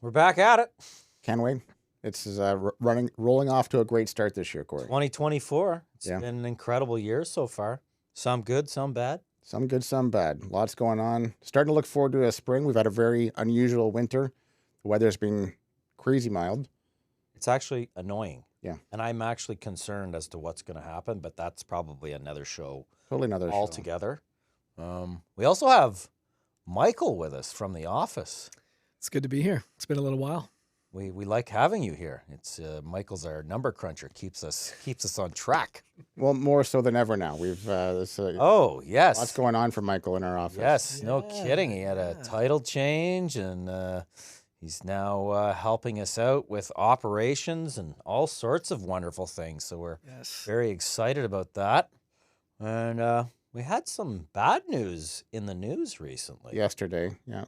We're back at it. Can't wait. It's rolling off to a great start this year, Corey. 2024. It's been an incredible year so far. Some good, some bad. Some good, some bad. Lots going on. Starting to look forward to a spring. We've had a very unusual winter. The weather's been crazy mild. It's actually annoying. Yeah. And I'm actually concerned as to what's going to happen, but that's probably another show. Totally another show. Altogether. We also have Michael with us from the office. It's good to be here. It's been a little while. We like having you here. It's Michael's our number cruncher, keeps us on track. Well, more so than ever now. We've oh yes, lots going on for Michael in our office. Yes, no kidding. He had a title change, and he's now helping us out with operations and all sorts of wonderful things. So we're very excited about that. And we had some bad news in the news recently. Yesterday, yeah.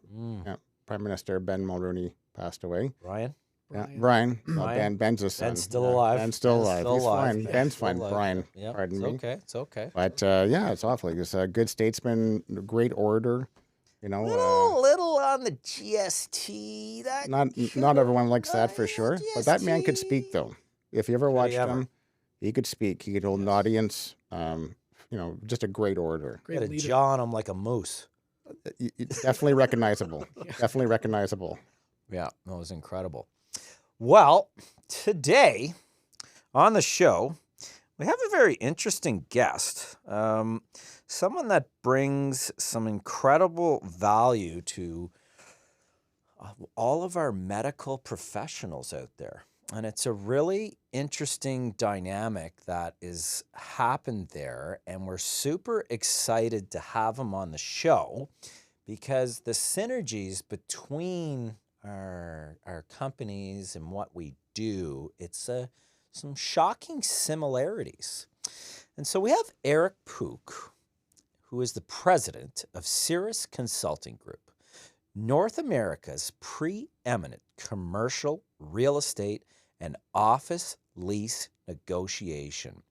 Prime Minister Ben Mulroney passed away. Brian? Yeah, Brian. No, Ben's his son. Ben's still alive. Ben's still alive. He's fine. Ben's fine. Alive. Brian, Yep, pardon me. It's okay. But it's awful. He's a good statesman, great orator. You know, little on the GST. That not everyone likes that for sure. But that man could speak though. If you ever watched him, he could speak. He could hold an audience. Just a great orator. He had a jaw on him like a moose. Definitely recognizable. Definitely recognizable. Yeah, that was incredible. Well, today on the show, we have a very interesting guest. Someone that brings some incredible value to all of our medical professionals out there. And it's a really interesting dynamic that is happened there. And we're super excited to have him on the show because the synergies between our companies and what we do, it's some shocking similarities. And so we have Eric Pook, who is the president of Cirrus Consulting Group, North America's preeminent commercial real estate and office lease negotiation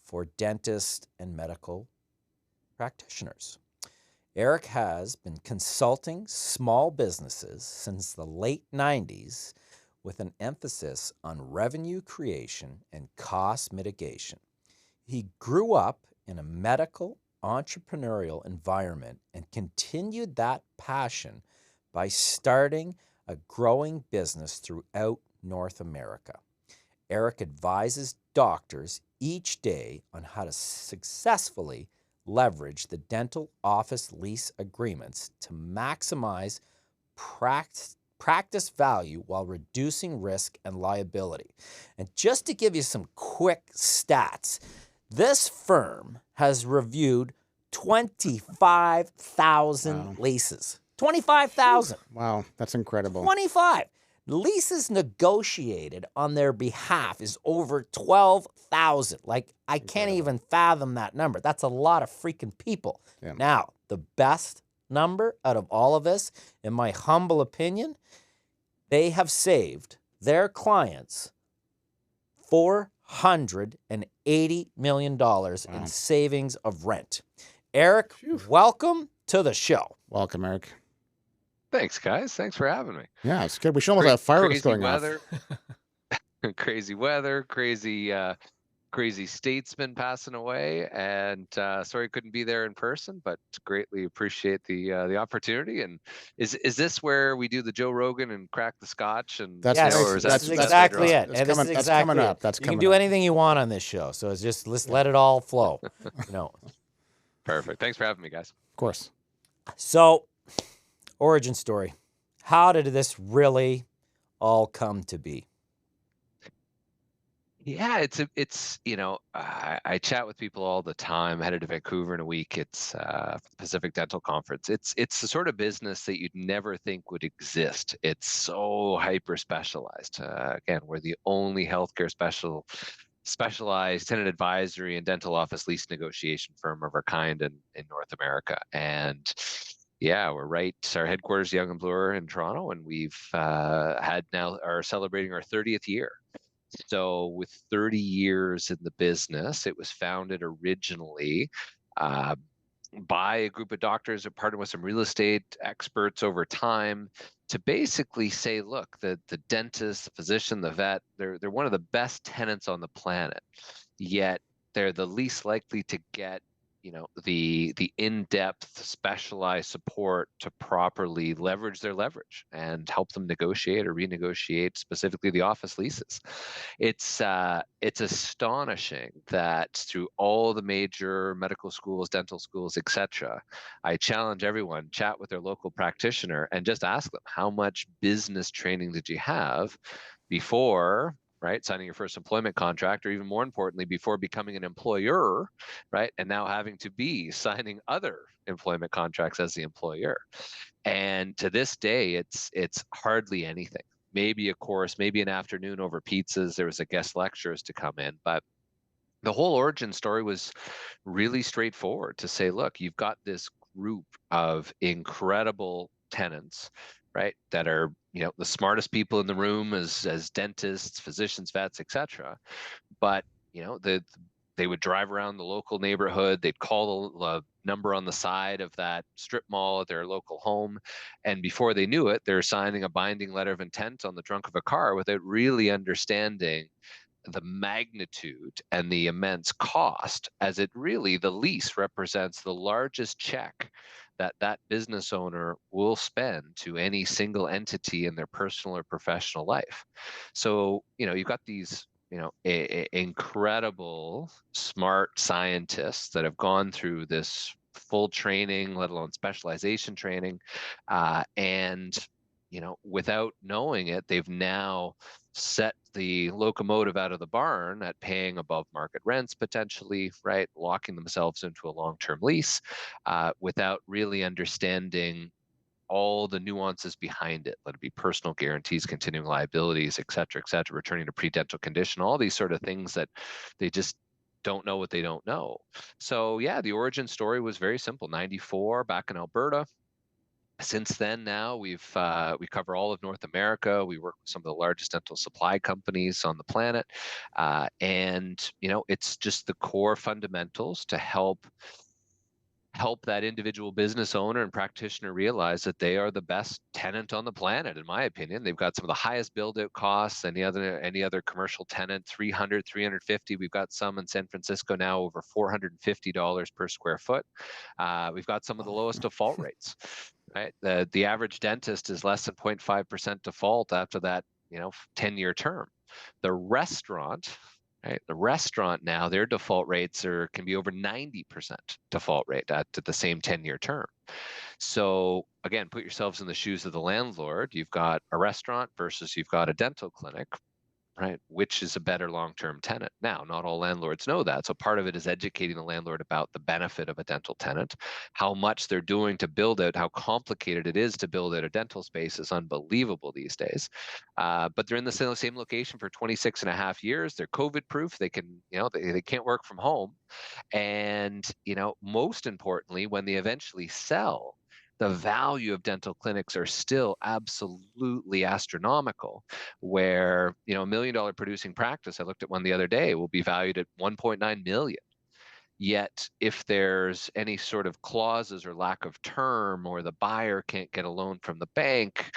for dentists and medical practitioners. Eric has been consulting small businesses since the late 90s with an emphasis on revenue creation and cost mitigation. He grew up in a medical entrepreneurial environment and continued that passion by starting a growing business throughout North America. Eric advises doctors each day on how to successfully leverage the dental office lease agreements to maximize practice value while reducing risk and liability. And just to give you some quick stats, this firm has reviewed 25,000 leases. 25,000. Wow, that's incredible. 25. Leases negotiated on their behalf is over 12,000. Like, I can't even fathom that number. That's a lot of freaking people. Yeah. Now, the best number out of all of this, in my humble opinion, they have saved their clients $480 million in savings of rent. Eric, welcome to the show. Welcome, Eric. Thanks, guys. Thanks for having me. Yeah, it's good. We should almost have fireworks going weather. Crazy weather, crazy statesman passing away, and sorry couldn't be there in person, but greatly appreciate the opportunity. And is this where we do the Joe Rogan and crack the scotch? And that's exactly it. That's coming up. You can do anything you want on this show, so it's just let's let it all flow. Perfect. Thanks for having me, guys. Of course. So, origin story. How did this really all come to be? Yeah, it's I chat with people all the time. I'm headed to Vancouver in a week. It's Pacific Dental Conference. It's the sort of business that you'd never think would exist. It's so hyper specialized. Again, we're the only healthcare specialized tenant advisory and dental office lease negotiation firm of our kind in North America. And yeah, we're right. Our headquarters, Yonge and Bloor in Toronto, and we've are celebrating our 30th year. So with 30 years in the business, it was founded originally buy a group of doctors or partner with some real estate experts over time to basically say, look, the dentist, the physician, the vet, they're one of the best tenants on the planet, yet they're the least likely to get the in-depth specialized support to properly leverage their leverage and help them negotiate or renegotiate specifically the office leases. It's astonishing that through all the major medical schools, dental schools, etc., I challenge everyone, chat with their local practitioner and just ask them, how much business training did you have before, right, signing your first employment contract, or even more importantly, before becoming an employer, right, and now having to be signing other employment contracts as the employer. And to this day, it's hardly anything. Maybe a course, maybe an afternoon over pizzas. There was a guest lecturers to come in, but the whole origin story was really straightforward to say, look, you've got this group of incredible tenants, right, that are the smartest people in the room as dentists, physicians, vets, etc. But they would drive around the local neighborhood, they'd call the number on the side of that strip mall at their local home, and before they knew it, they're signing a binding letter of intent on the trunk of a car without really understanding the magnitude and the immense cost, as it really, the lease represents the largest check that business owner will spend to any single entity in their personal or professional life. So you've got these incredible smart scientists that have gone through this full training, let alone specialization training, and without knowing it, they've now set the locomotive out of the barn at paying above market rents potentially, right? Locking themselves into a long-term lease without really understanding all the nuances behind it, let it be personal guarantees, continuing liabilities, et cetera, returning to pre-dental condition, all these sort of things that they just don't know what they don't know. So yeah, the origin story was very simple. 94 back in Alberta. Since then, now we cover all of North America. We work with some of the largest dental supply companies on the planet, and it's just the core fundamentals to help that individual business owner and practitioner realize that they are the best tenant on the planet. In my opinion, they've got some of the highest build-out costs. Any other commercial tenant, 300, 350. We've got some in San Francisco now over $450 per square foot. We've got some of the lowest default rates. Right, the average dentist is less than 0.5% default after that 10-year term. The restaurant. Right. The restaurant now, their default rates can be over 90% default rate at the same 10-year term. So again, put yourselves in the shoes of the landlord. You've got a restaurant versus you've got a dental clinic, right? Which is a better long-term tenant? Now, not all landlords know that. So part of it is educating the landlord about the benefit of a dental tenant, how much they're doing to build out, how complicated it is to build out a dental space is unbelievable these days. But they're in the same location for 26 and a half years. They're COVID proof. They can, they can't work from home. And, most importantly, when they eventually sell, the value of dental clinics are still absolutely astronomical, where, $1 million producing practice, I looked at one the other day, will be valued at 1.9 million. Yet if there's any sort of clauses or lack of term, or the buyer can't get a loan from the bank,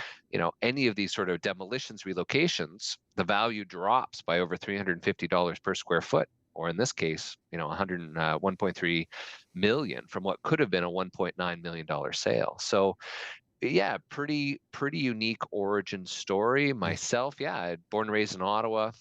any of these sort of demolitions, relocations, the value drops by over $350 per square foot. Or in this case, 1.3 million from what could have been a $1.9 million sale. So yeah, pretty unique origin story. Myself, yeah, born and raised in Ottawa,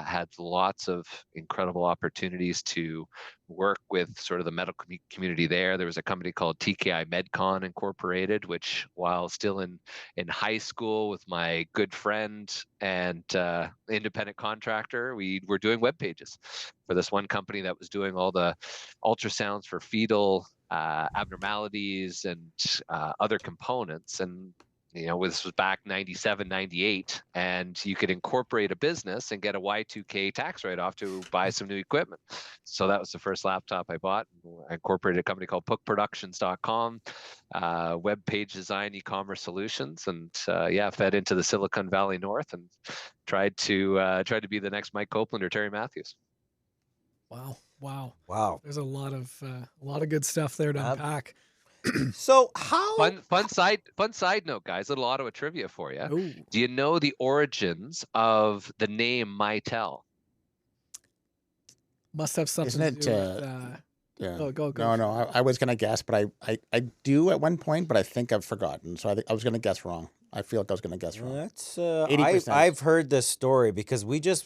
had lots of incredible opportunities to work with sort of the medical community there. There was a company called TKI MedCon Incorporated, which, while still in high school with my good friend and independent contractor, we were doing web pages for this one company that was doing all the ultrasounds for fetal abnormalities and other components. And this was back 97, 98, and you could incorporate a business and get a Y2K tax write-off to buy some new equipment. So that was the first laptop I bought. I incorporated a company called PookProductions.com, web page design, e-commerce solutions, and fed into the Silicon Valley North and tried to be the next Mike Copeland or Terry Matthews. Wow. Wow. Wow. There's a lot of good stuff there to unpack. So how Fun side note, guys. Little Ottawa trivia for you. Ooh. Do you know the origins of the name Mitel? Must have something Isn't to it? do with. Yeah. Go. No. I was gonna guess, but I do at one point, but I think I've forgotten. So I think I was gonna guess wrong. I feel like I was gonna guess wrong. That's 80%. I've heard this story because we just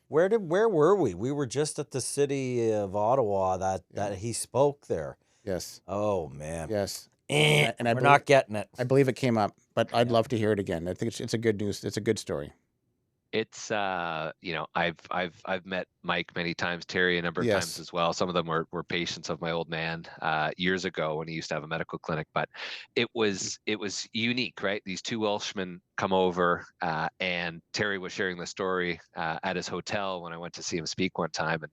where were we? We were just at the city of Ottawa that he spoke there. Yes. Oh man. Yes. And we're not getting it. I believe it came up, but I'd love to hear it again. I think it's a good news. It's a good story. It's I've met Mike many times, Terry a number of times as well. Some of them were patients of my old man years ago when he used to have a medical clinic. But it was unique, right? These two Welshmen come over, and Terry was sharing the story at his hotel when I went to see him speak one time. And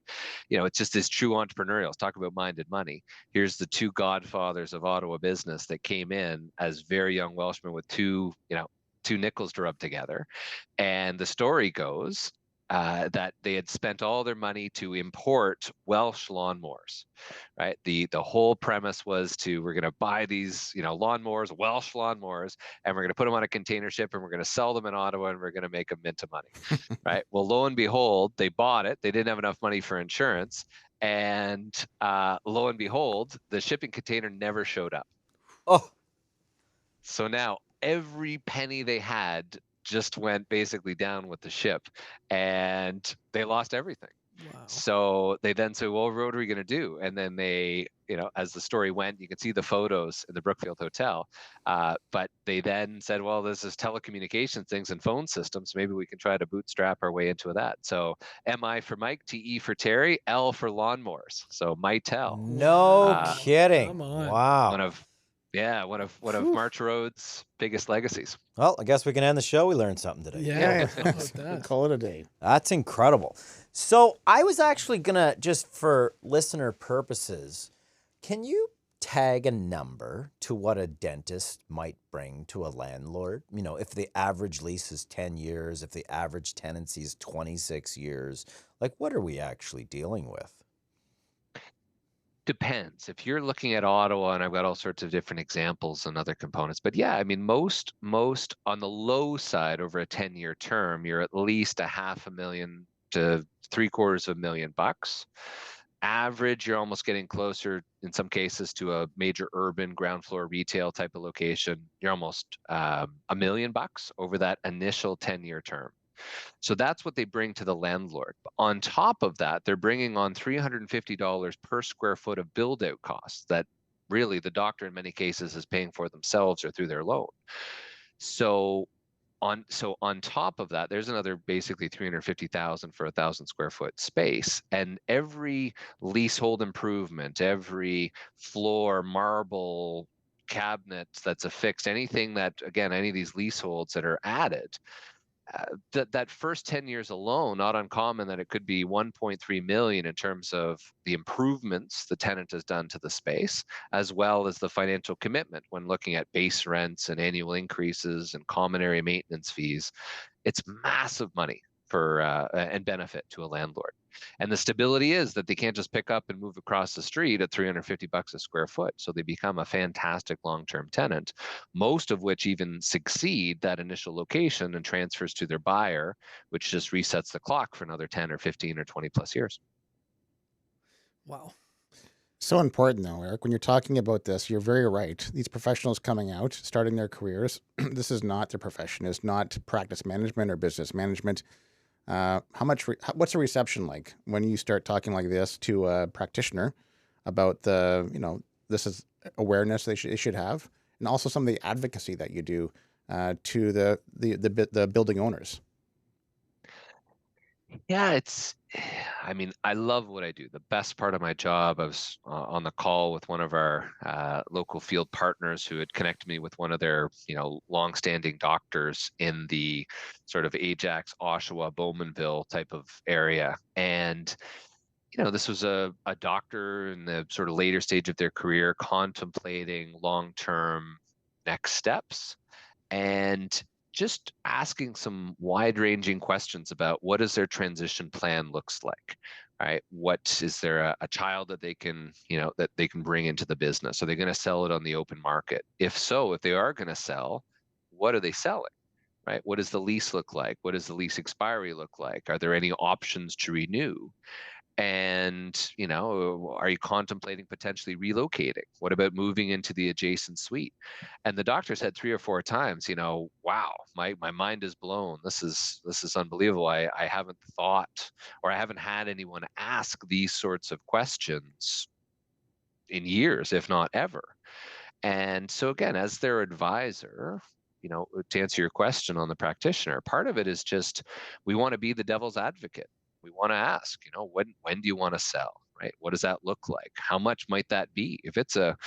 it's just this true entrepreneurial. Let's talk about minded money. Here's the two godfathers of Ottawa business that came in as very young Welshmen with two nickels to rub together. And the story goes that they had spent all their money to import Welsh lawnmowers, right? The whole premise was we're going to buy these, lawnmowers, Welsh lawnmowers, and we're going to put them on a container ship and we're going to sell them in Ottawa and we're going to make a mint of money, right? Well, lo and behold, they bought it. They didn't have enough money for insurance. And lo and behold, the shipping container never showed up. Oh. So now every penny they had just went basically down with the ship, and they lost everything. Wow. So they then said, well, what are we going to do? And then they, as the story went, you can see the photos in the Brookfield Hotel. But they then said, well, this is telecommunications things and phone systems. Maybe we can try to bootstrap our way into that. So MI for Mike, TE for Terry, L for lawnmowers. So Mitel. No kidding. Come on. Wow. One of March Road's biggest legacies. Well, I guess we can end the show. We learned something today. Yeah. How about that? Call it a day. That's incredible. So I was actually gonna, just for listener purposes, can you tag a number to what a dentist might bring to a landlord? If the average lease is 10 years, if the average tenancy is 26 years, like what are we actually dealing with? Depends. If you're looking at Ottawa, and I've got all sorts of different examples and other components, but yeah, I mean, most on the low side over a 10-year term, you're at least $500,000 to $750,000. Average, you're almost getting closer in some cases to a major urban ground floor retail type of location. You're almost $1 million over that initial 10-year term. So that's what they bring to the landlord. On top of that, they're bringing on $350 per square foot of build out costs that really the doctor in many cases is paying for themselves or through their loan. So on top of that, there's another basically $350,000 for 1,000 square foot space. And every leasehold improvement, every floor, marble, cabinet that's affixed, anything that, again, any of these leaseholds that are added, that first 10 years alone, not uncommon that it could be 1.3 million in terms of the improvements the tenant has done to the space, as well as the financial commitment when looking at base rents and annual increases and common area maintenance fees. It's massive money for and benefit to a landlord. And the stability is that they can't just pick up and move across the street at $350 a square foot. So they become a fantastic long-term tenant, most of which even succeed that initial location and transfers to their buyer, which just resets the clock for another 10 or 15 or 20 plus years. Wow. So important, though, Eric. When you're talking about this, you're very right. These professionals coming out, starting their careers, this is not their profession. It's not practice management or business management. What's the reception like when you start talking like this to a practitioner about this is awareness they should have, and also some of the advocacy that you do to the building owners? Yeah, I love what I do. The best part of my job, I was on the call with one of our local field partners who had connected me with one of their, longstanding doctors in the sort of Ajax, Oshawa, Bowmanville type of area. And, this was a doctor in the sort of later stage of their career contemplating long-term next steps. And just asking some wide-ranging questions about what does their transition plan looks like. right? What is there a child that they can, that they can bring into the business? Are they going to sell it on the open market? If so, if they are going to sell, what are they selling? Right? What does the lease look like? What does the lease expiry look like? Are there any options to renew? And, are you contemplating potentially relocating? What about moving into the adjacent suite? And the doctor said 3 or 4 times, wow, my mind is blown. This is unbelievable. I haven't thought, or I haven't had anyone ask these sorts of questions in years, if not ever. And so again, as their advisor, to answer your question on the practitioner, part of it is just, we want to be the devil's advocate. We want to ask, when do you want to sell, right? What does that look like? How much might that be? If it's a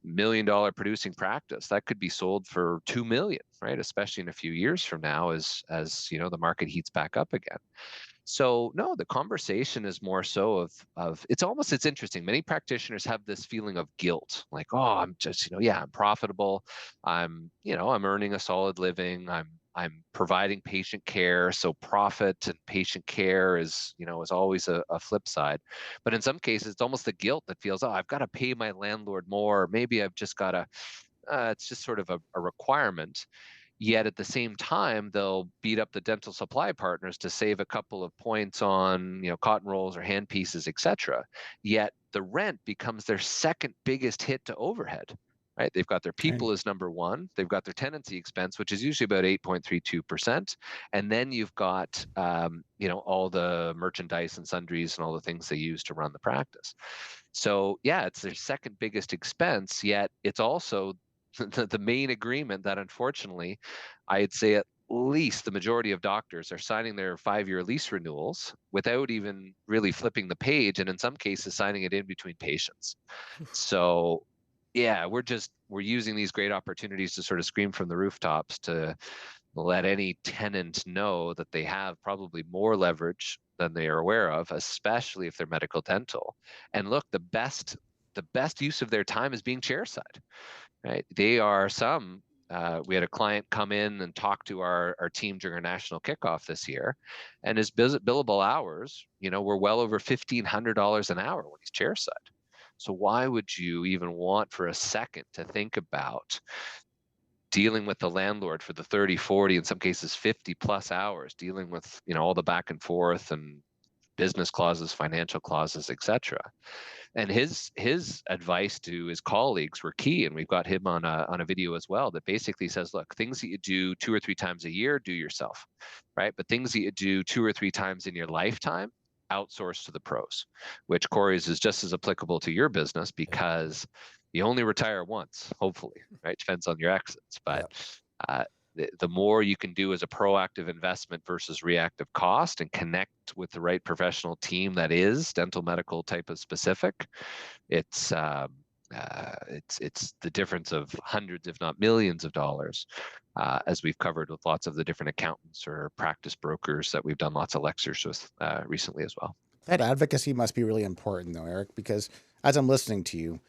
$1 million producing practice, that could be sold for 2 million, right? Especially in a few years from now, as the market heats back up again. So no, the conversation is more so of it's interesting. Many practitioners have this feeling of guilt, like, oh, I'm just, I'm profitable. I'm earning a solid living. I'm providing patient care. So profit and patient care is always a flip side. But in some cases, it's almost the guilt that feels, oh, I've got to pay my landlord more. Or maybe I've just got to, it's just sort of a requirement. Yet at the same time, they'll beat up the dental supply partners to save a couple of points on, cotton rolls or hand pieces, etc. Yet the rent becomes their second biggest hit to overhead, right? They've got their people as number one. They've got their tenancy expense, which is usually about 8.32%. And then you've got, all the merchandise and sundries and all the things they use to run the practice. So yeah, it's their second biggest expense, yet it's also the main agreement that, unfortunately, I'd say at least the majority of doctors are signing their 5-year lease renewals without even really flipping the page, and in some cases signing it in between patients. So yeah, we're using these great opportunities to sort of scream from the rooftops to let any tenant know that they have probably more leverage than they are aware of, especially if they're medical dental. And look, the best use of their time is being chairside. Right? They are we had a client come in and talk to our team during our national kickoff this year, and his billable hours, were well over $1,500 an hour when he's chairside. So why would you even want for a second to think about dealing with the landlord for the 30, 40, in some cases 50 plus hours, dealing with, all the back and forth and business clauses, financial clauses, etc. And his advice to his colleagues were key, and we've got him on a video as well, that basically says, look, things that you do 2 or 3 times a year, do yourself, right? But things that you do 2 or 3 times in your lifetime, outsource to the pros, which, Corey's, is just as applicable to your business, because you only retire once, hopefully, right? Depends on your exits, but the more you can do as a proactive investment versus reactive cost, and connect with the right professional team that is dental medical type of specific, it's the difference of hundreds, if not millions of dollars, as we've covered with lots of the different accountants or practice brokers that we've done lots of lectures with recently as well. That advocacy must be really important, though, Eric, because as I'm listening to you,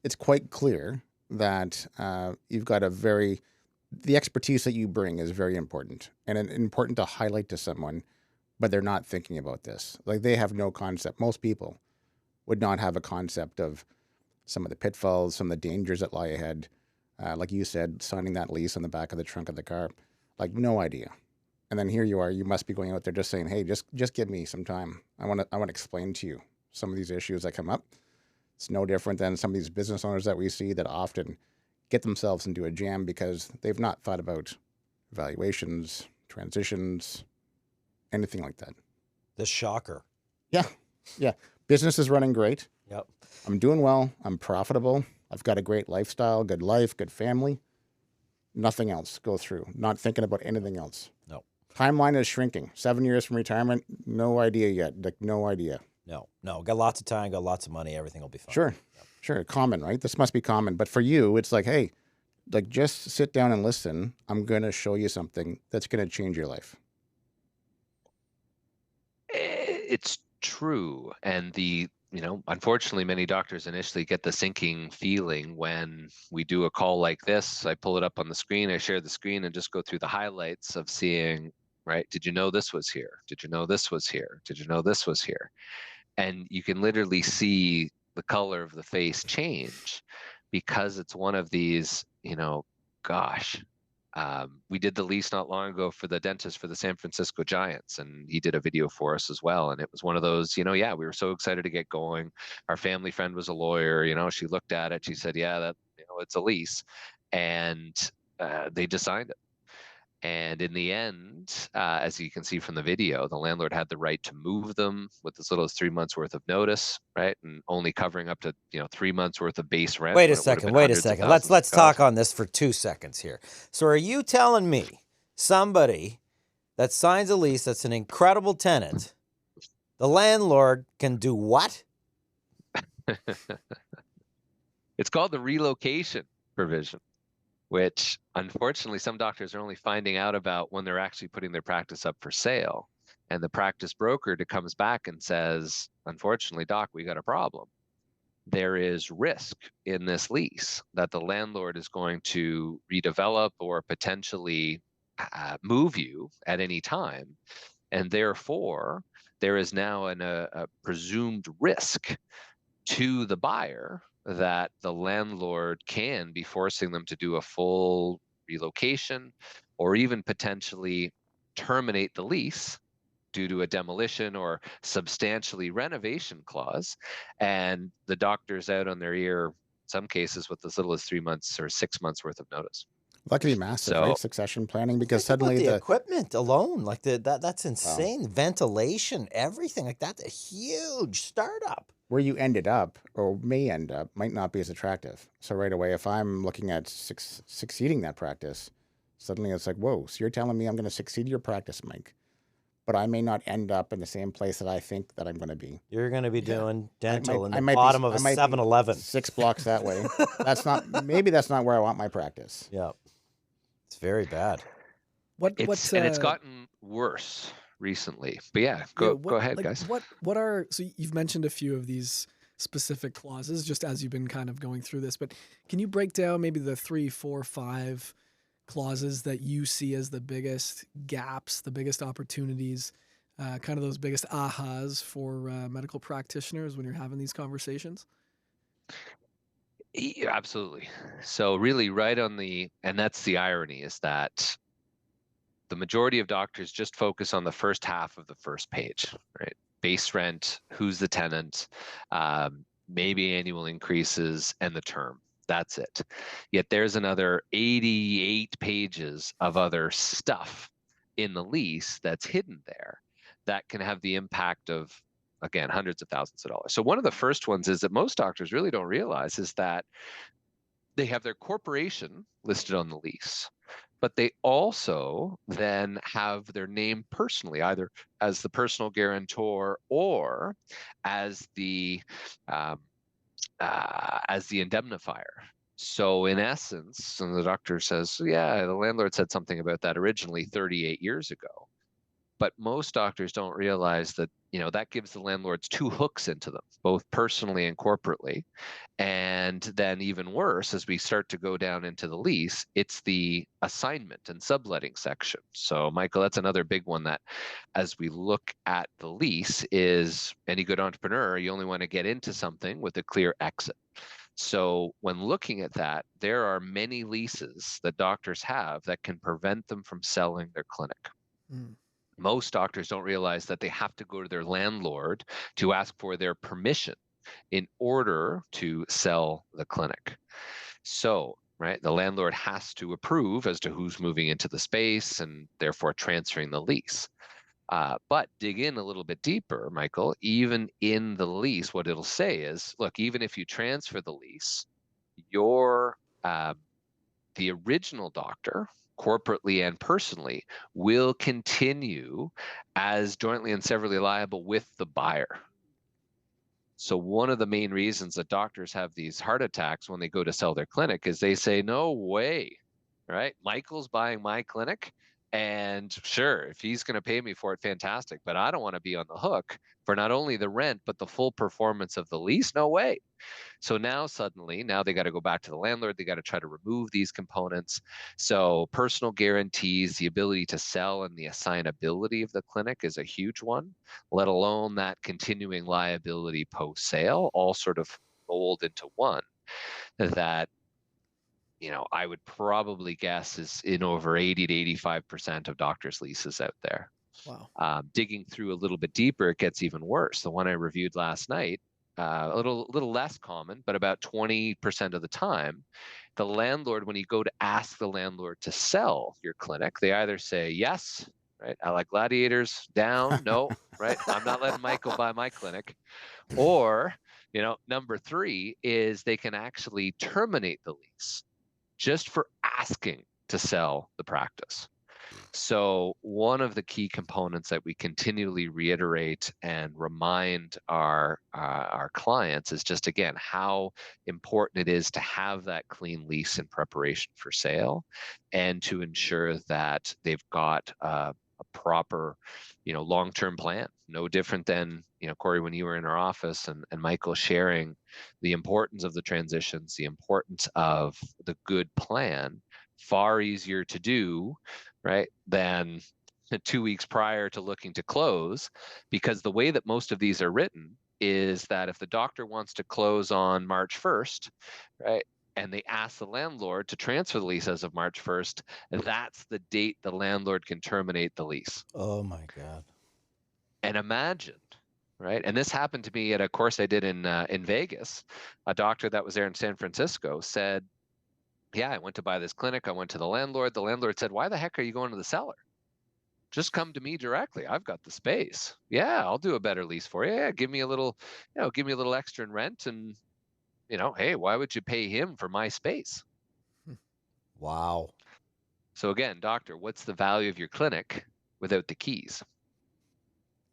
it's quite clear that you've got the expertise that you bring is very important, and important to highlight to someone, but they're not thinking about this. Like, they have no concept. Most people would not have a concept of some of the pitfalls, some of the dangers that lie ahead. Like you said, signing that lease on the back of the trunk of the car, like, no idea. And then here you are, you must be going out there just saying, hey, just give me some time. I want to explain to you some of these issues that come up. It's no different than some of these business owners that we see that often get themselves into a jam because they've not thought about valuations, transitions, anything like that. The shocker. Yeah. Business is running great. Yep. I'm doing well. I'm profitable. I've got a great lifestyle, good life, good family. Nothing else go through. Not thinking about anything else. No. Timeline is shrinking. 7 years from retirement, no idea yet. Like, no idea. No. Got lots of time, got lots of money, everything will be fine. Sure. Yep. Sure. Common, right? This must be common. But for you, it's like, hey, like, just sit down and listen. I'm going to show you something that's going to change your life. It's true. And unfortunately, many doctors initially get the sinking feeling when we do a call like this. I pull it up on the screen, I share the screen, and just go through the highlights of seeing, right, did you know this was here? Did you know this was here? Did you know this was here? And you can literally see the color of the face change because it's one of these, gosh, we did the lease not long ago for the dentist for the San Francisco Giants, and he did a video for us as well. And it was one of those, yeah, we were so excited to get going. Our family friend was a lawyer, she looked at it, she said, yeah, that, it's a lease. And they just signed it. And in the end, as you can see from the video, the landlord had the right to move them with as little as 3 months worth of notice, right? And only covering up to 3 months worth of base rent. Wait a second. Let's talk on this for 2 seconds here. So are you telling me somebody that signs a lease that's an incredible tenant, the landlord can do what? It's called the relocation provision, which unfortunately some doctors are only finding out about when they're actually putting their practice up for sale. And the practice broker comes back and says, unfortunately, doc, we got a problem. There is risk in this lease that the landlord is going to redevelop or potentially move you at any time. And therefore, there is now a presumed risk to the buyer that the landlord can be forcing them to do a full relocation or even potentially terminate the lease due to a demolition or substantially renovation clause. And the doctor's out on their ear, in some cases with as little as 3 months or 6 months worth of notice. That could be massive, right? Succession planning, because suddenly the equipment alone, like that's insane. Wow. Ventilation, everything like that's a huge startup. Where you ended up or may end up might not be as attractive. So right away, if I'm looking at succeeding that practice, suddenly it's like, whoa, so you're telling me I'm going to succeed your practice, Mike, but I may not end up in the same place that I think that I'm going to be. You're going to be doing dental in the bottom of a 7-Eleven. 6 blocks that way. Maybe that's not where I want my practice. Yeah. It's very bad. And it's gotten worse recently. But yeah, go ahead, guys. So you've mentioned a few of these specific clauses just as you've been kind of going through this, but can you break down maybe the 3, 4, 5 clauses that you see as the biggest gaps, the biggest opportunities, kind of those biggest ahas for medical practitioners when you're having these conversations? Yeah, absolutely. So really and that's the irony, is that the majority of doctors just focus on the first half of the first page, right? Base rent, who's the tenant, maybe annual increases, and the term. That's it. Yet there's another 88 pages of other stuff in the lease that's hidden there that can have the impact of, again, hundreds of thousands of dollars. So one of the first ones is that most doctors really don't realize is that they have their corporation listed on the lease, but they also then have their name personally, either as the personal guarantor or as the indemnifier. So in essence, and the doctor says, yeah, the landlord said something about that originally 38 years ago. But most doctors don't realize that, that gives the landlords 2 hooks into them, both personally and corporately. And then even worse, as we start to go down into the lease, it's the assignment and subletting section. So Michael, that's another big one that as we look at the lease is any good entrepreneur, you only want to get into something with a clear exit. So when looking at that, there are many leases that doctors have that can prevent them from selling their clinic. Mm. Most doctors don't realize that they have to go to their landlord to ask for their permission in order to sell the clinic. So, right, the landlord has to approve as to who's moving into the space and therefore transferring the lease. But dig in a little bit deeper, Michael, even in the lease, what it'll say is, look, even if you transfer the lease, the original doctor, corporately and personally, will continue as jointly and severally liable with the buyer. So one of the main reasons that doctors have these heart attacks when they go to sell their clinic is they say, no way, right? Michael's buying my clinic And sure, if he's going to pay me for it, fantastic. But I don't want to be on the hook for not only the rent, but the full performance of the lease. No way. So now suddenly, now they got to go back to the landlord. They got to try to remove these components. So personal guarantees, the ability to sell, and the assignability of the clinic is a huge one, let alone that continuing liability post-sale, all sort of rolled into one that, I would probably guess is in over 80 to 85% of doctors' leases out there. Wow. Digging through a little bit deeper, it gets even worse. The one I reviewed last night, a little less common, but about 20% of the time, the landlord, when you go to ask the landlord to sell your clinic, they either say yes, right? I like gladiators, down, no, right? I'm not letting Michael buy my clinic. Or, number three is they can actually terminate the lease just for asking to sell the practice. So one of the key components that we continually reiterate and remind our clients is just, again, how important it is to have that clean lease in preparation for sale, and to ensure that they've got a proper, long-term plan. No different than, Corey, when you were in our office, and Michael sharing the importance of the transitions, the importance of the good plan, far easier to do, right, than 2 weeks prior to looking to close, because the way that most of these are written is that if the doctor wants to close on March 1st, right, and they ask the landlord to transfer the lease as of March 1st, that's the date the landlord can terminate the lease. Oh my God. And imagine, right? And this happened to me at a course I did in Vegas. A doctor that was there in San Francisco said, yeah, I went to buy this clinic. I went to the landlord. The landlord said, why the heck are you going to the seller? Just come to me directly. I've got the space. Yeah, I'll do a better lease for you. Yeah, give me a little extra in rent. And, hey, why would you pay him for my space? Wow. So again, doctor, what's the value of your clinic without the keys?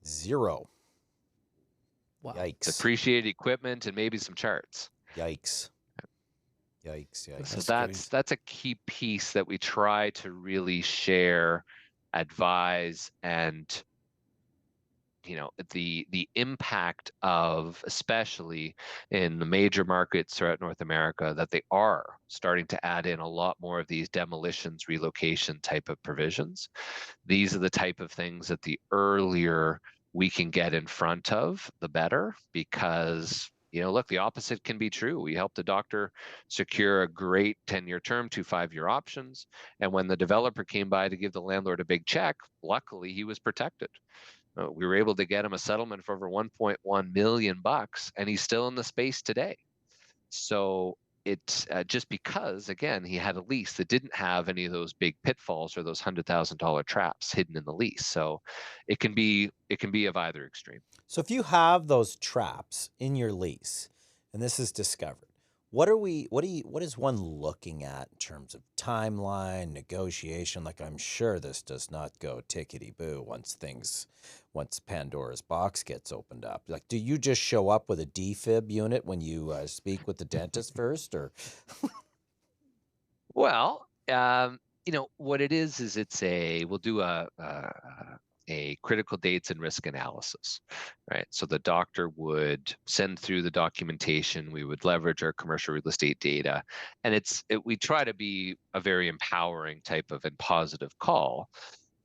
0. Wow. Yikes. Depreciated equipment and maybe some charts. Yikes. Yikes. Yikes. So that's a key piece that we try to really share, advise, and the impact of, especially in the major markets throughout North America, that they are starting to add in a lot more of these demolitions, relocation type of provisions. These are the type of things that the earlier we can get in front of, the better, because look, the opposite can be true. We helped a doctor secure a great 10-year term, 2 5-year options, and when the developer came by to give the landlord a big check, luckily he was protected. We were able to get him a settlement for over $1.1 million, and he's still in the space today. So it's just because, again, he had a lease that didn't have any of those big pitfalls or those $100,000 traps hidden in the lease. So it can be of either extreme. So if you have those traps in your lease, and this is discovered, what is one looking at in terms of timeline, negotiation? Like, I'm sure this does not go tickety-boo once Pandora's box gets opened up. Like, do you just show up with a defib unit when you speak with the dentist first, or? Well, what it is we'll do a critical dates and risk analysis, right? So the doctor would send through the documentation. We would leverage our commercial real estate data, and we try to be a very empowering type of and positive call.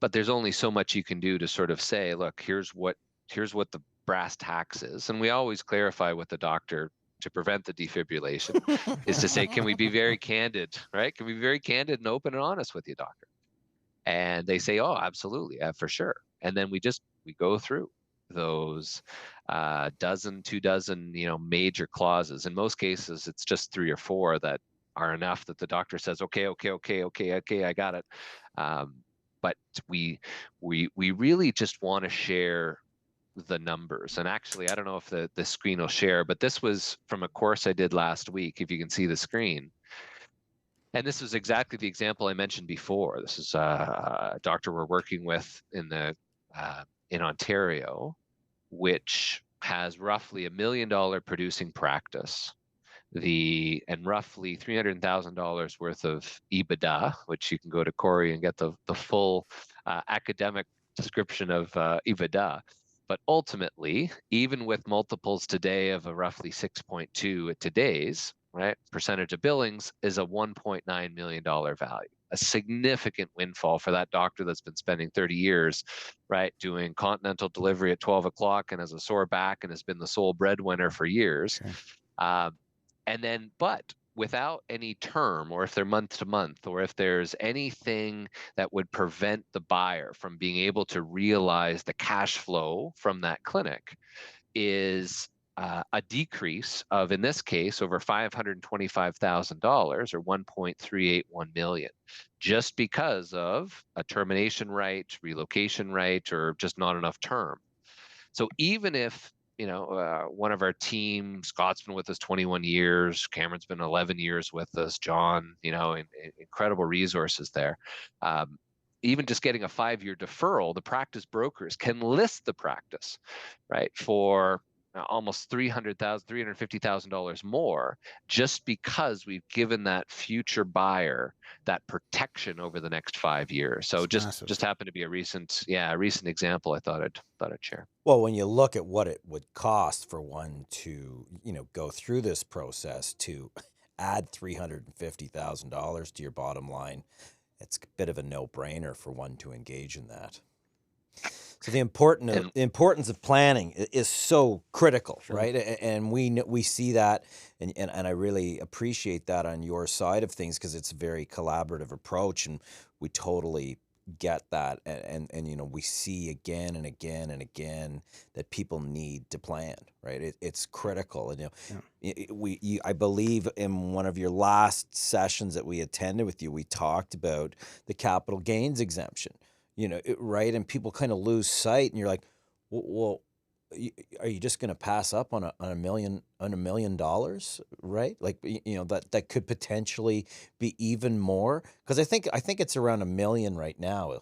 But there's only so much you can do to sort of say, look, here's what the brass tacks is, and we always clarify with the doctor to prevent the defibrillation is to say, can we be very candid, right? Can we be very candid and open and honest with you, doctor? And they say, oh, absolutely, for sure. And then we go through those 2 dozen, major clauses. In most cases, it's just 3 or 4 that are enough that the doctor says, okay, I got it. But we really just want to share the numbers. And actually, I don't know if the screen will share, but this was from a course I did last week, if you can see the screen. And this is exactly the example I mentioned before. This is a doctor we're working with in Ontario, which has roughly $1 million producing practice and roughly $300,000 worth of EBITDA, which you can go to Corey and get the full academic description of EBITDA. But ultimately, even with multiples today of a roughly 6.2 at today's, right, percentage of billings is a $1.9 million value. A significant windfall for that doctor that's been spending 30 years, right, doing continental delivery at 12 o'clock and has a sore back and has been the sole breadwinner for years. Okay. And then, but without any term, or if they're month to month, or if there's anything that would prevent the buyer from being able to realize the cash flow from that clinic, is a decrease of, in this case, over $525,000 or $1.381 million, just because of a termination right, relocation right, or just not enough term. So even if one of our team, Scott's been with us 21 years, Cameron's been 11 years with us, John, incredible resources there. Even just getting a 5-year deferral, the practice brokers can list the practice, right, for almost $350,000 more, just because we've given that future buyer that protection over the next 5 years. So just happened to be a recent example I thought I'd share. Well, when you look at what it would cost for one to, go through this process to add $350,000 to your bottom line, it's a bit of a no-brainer for one to engage in that. So the importance of planning is so critical, sure, right? And we see that, and I really appreciate that on your side of things, because it's a very collaborative approach, and we totally get that, and we see again and again and again that people need to plan, right? It's critical, and I believe in one of your last sessions that we attended with you, we talked about the capital gains exemption. Right? And people kind of lose sight, and you're like, well, are you just going to pass up on $1 million, right? Like, that could potentially be even more, because I think it's around $1 million right now.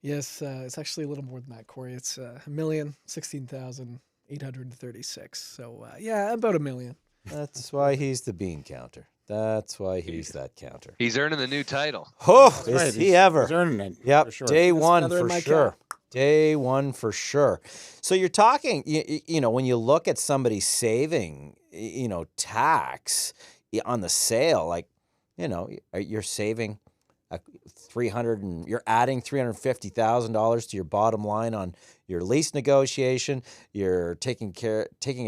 Yes, it's actually a little more than that, Corey. It's $1,016,836. So about $1 million. That's why he's the bean counter. That's why he's that counter. He's earning the new title. Oh, is he ever? He's earning it. Yep, for sure. Day one for sure. Day one for sure. So you're talking, when you look at somebody saving, tax on the sale, like, you're saving you're adding $350,000 to your bottom line on your lease negotiation. You're taking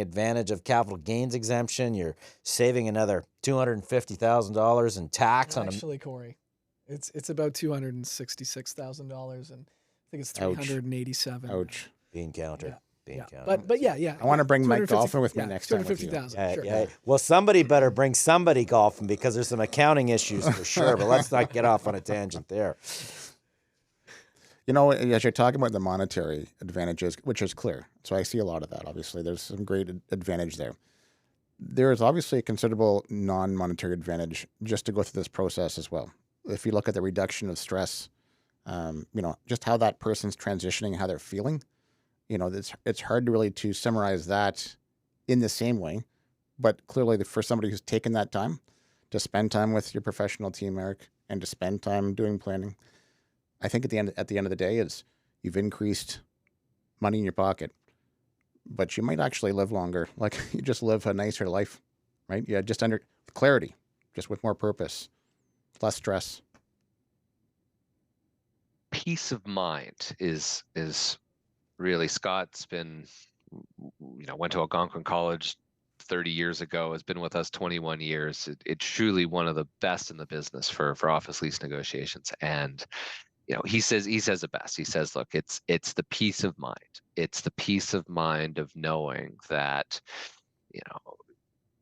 advantage of capital gains exemption. You're saving another $250,000 in tax on Actually, Corey, it's about $266,000, and I think it's $387,000. Ouch. Bean counter. Yeah. Bean counter. But yeah. I want to bring Mike golfing with me next time. $250,000. Sure. Yeah. Well, somebody better bring somebody golfing, because there's some accounting issues for sure. But let's not get off on a tangent there. As you're talking about the monetary advantages, which is clear, so I see a lot of that. Obviously, there's some great advantage there. There is obviously a considerable non-monetary advantage just to go through this process as well. If you look at the reduction of stress, just how that person's transitioning, how they're feeling. It's hard to really to summarize that in the same way, but clearly for somebody who's taken that time to spend time with your professional team, Eric, and to spend time doing planning, I think at the end of the day is you've increased money in your pocket, but you might actually live longer. Like, you just live a nicer life, right? Yeah, just under clarity, just with more purpose, less stress. Peace of mind is really, Scott's been, went to Algonquin College 30 years ago, has been with us 21 years. It's truly one of the best in the business for office lease negotiations. And, he says it best. He says, look, it's the peace of mind. It's the peace of mind of knowing that,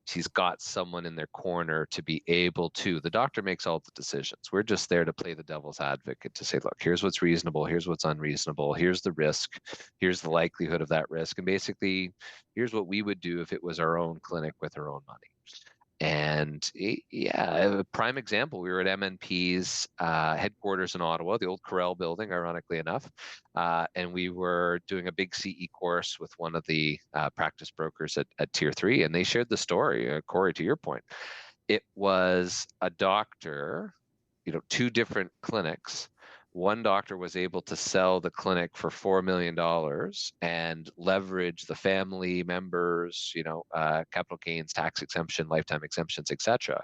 he's got someone in their corner to be able to, the doctor makes all the decisions. We're just there to play the devil's advocate, to say, look, here's what's reasonable, here's what's unreasonable, here's the risk, here's the likelihood of that risk. And basically, here's what we would do if it was our own clinic with our own money. And yeah, a prime example, we were at MNP's headquarters in Ottawa, the old Corel building, ironically enough. And we were doing a big CE course with one of the practice brokers at Tier 3. And they shared the story, Corey, to your point. It was a doctor, two different clinics. One doctor was able to sell the clinic for $4 million and leverage the family members, capital gains, tax exemption, lifetime exemptions, etc.,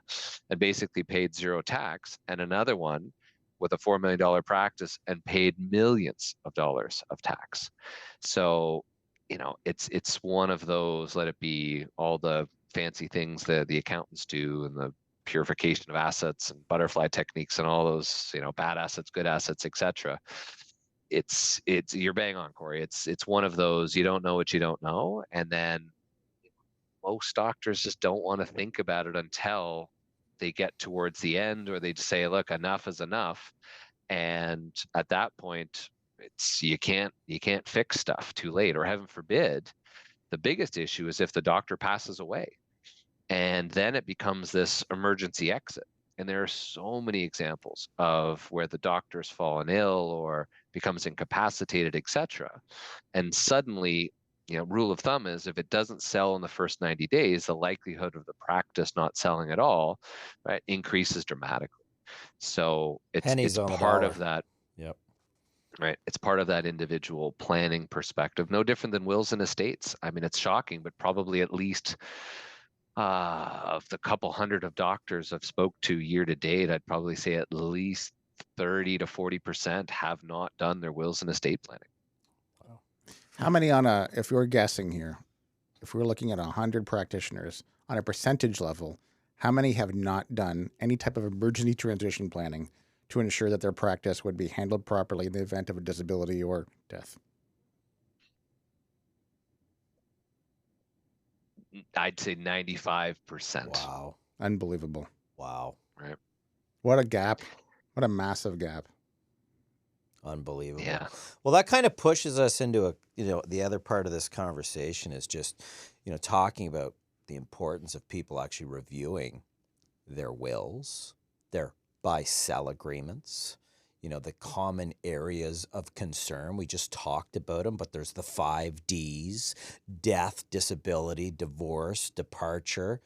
and basically paid zero tax. And another one with a $4 million practice and paid millions of dollars of tax. So, it's one of those, let it be all the fancy things that the accountants do and the purification of assets and butterfly techniques and all those, bad assets, good assets, etc. It's you're bang on, Corey. It's one of those, you don't know what you don't know, and then most doctors just don't want to think about it until they get towards the end, or they just say, look, enough is enough. And at that point, it's you can't fix stuff too late, or heaven forbid, the biggest issue is if the doctor passes away. And then it becomes this emergency exit. And there are so many examples of where the doctor's fallen ill or becomes incapacitated, etc. And suddenly, rule of thumb is if it doesn't sell in the first 90 days, the likelihood of the practice not selling at all, right, increases dramatically. So Pennies it's on the part dollar. of that. Yep. Right. It's part of that individual planning perspective. No different than wills and estates. I mean, it's shocking, but probably at least of the couple hundred of doctors I've spoke to year to date, I'd probably say at least 30 to 40% have not done their wills and estate planning. Wow. How many if you're guessing here, if we're looking at 100 practitioners on a percentage level, how many have not done any type of emergency transition planning to ensure that their practice would be handled properly in the event of a disability or death? I'd say 95%. Wow. Unbelievable. Wow. Right. What a gap. What a massive gap. Unbelievable. Yeah. Well, that kind of pushes us into the other part of this conversation is just, talking about the importance of people actually reviewing their wills, their buy-sell agreements, the common areas of concern. We just talked about them, but there's the 5 Ds: death, disability, divorce, departure,